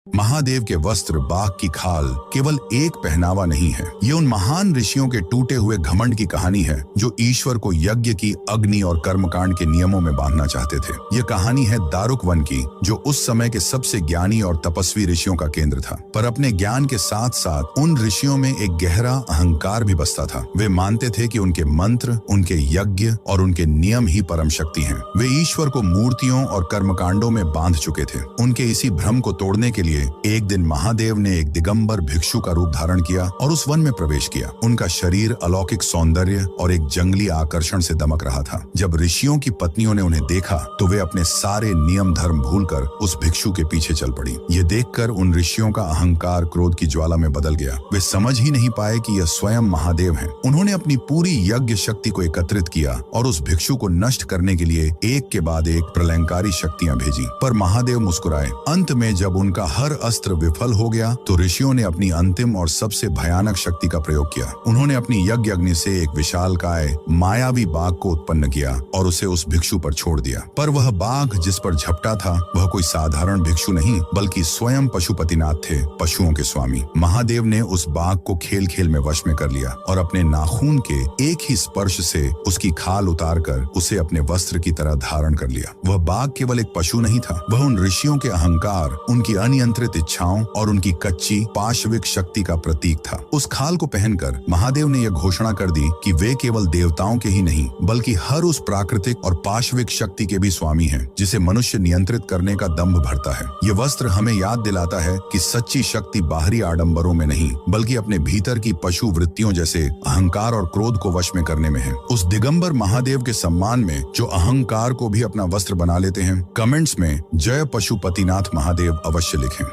महादेव के वस्त्र बाघ की खाल केवल एक पहनावा नहीं है, ये उन महान ऋषियों के टूटे हुए घमंड की कहानी है जो ईश्वर को यज्ञ की अग्नि और कर्मकांड के नियमों में बांधना चाहते थे। ये कहानी है दारुक वन की, जो उस समय के सबसे ज्ञानी और तपस्वी ऋषियों का केंद्र था। पर अपने ज्ञान के साथ साथ उन ऋषियों में एक गहरा अहंकार भी बसता था। वे मानते थे कि उनके मंत्र, उनके यज्ञ और उनके नियम ही परम शक्ति हैं। वे ईश्वर को मूर्तियों और कर्मकांडों में बांध चुके थे। उनके इसी भ्रम को तोड़ने के लिए एक दिन महादेव ने एक दिगंबर भिक्षु का रूप धारण किया और उस वन में प्रवेश किया। उनका शरीर अलौकिक सौंदर्य और एक जंगली आकर्षण से दमक रहा था। जब ऋषियों की पत्नियों ने उन्हें देखा तो वे अपने सारे नियम धर्म भूलकर उस भिक्षु के पीछे चल पड़ी। ये देखकर उन ऋषियों का अहंकार क्रोध की ज्वाला में बदल गया। वे समझ ही नहीं पाए कि यह स्वयं महादेव हैं। उन्होंने अपनी पूरी यज्ञ शक्ति को एकत्रित किया और उस भिक्षु को नष्ट करने के लिए एक के बाद एक प्रलयंकारी शक्तियां भेजी। पर महादेव मुस्कुराए। अंत में जब उनका हर अस्त्र विफल हो गया तो ऋषियों ने अपनी अंतिम और सबसे भयानक शक्ति का प्रयोग किया। उन्होंने अपनी यज्ञ अग्नि से एक विशालकाय मायावी बाघ को उत्पन्न किया और उसे उस भिक्षु पर छोड़ दिया। पर वह बाघ जिस पर झपटा था वह कोई साधारण भिक्षु नहीं बल्कि स्वयं पशुपतिनाथ थे, पशुओं के स्वामी। महादेव ने उस बाघ को खेल खेल में वश में कर लिया और अपने नाखून के एक ही स्पर्श से उसकी खाल उतारकर उसे अपने वस्त्र की तरह धारण कर लिया। वह बाघ केवल एक पशु नहीं था, वह उन ऋषियों के अहंकार, उनकी अनियंत्रित इच्छाओं और उनकी कच्ची पाशविक शक्ति का प्रतीक था। उस खाल को पहनकर महादेव ने यह घोषणा कर दी कि वे केवल देवताओं के ही नहीं बल्कि हर उस प्राकृतिक और पाशविक शक्ति के भी स्वामी हैं जिसे मनुष्य नियंत्रित करने का दंभ भरता है। ये वस्त्र हमें याद दिलाता है कि सच्ची शक्ति बाहरी आडंबरों में नहीं बल्कि अपने भीतर की पशु वृत्तियों जैसे अहंकार और क्रोध को वश में करने में है। उस दिगंबर महादेव के सम्मान में जो अहंकार को भी अपना वस्त्र बना लेते हैं, कमेंट्स में जय पशुपतिनाथ महादेव अवश्य लिखें।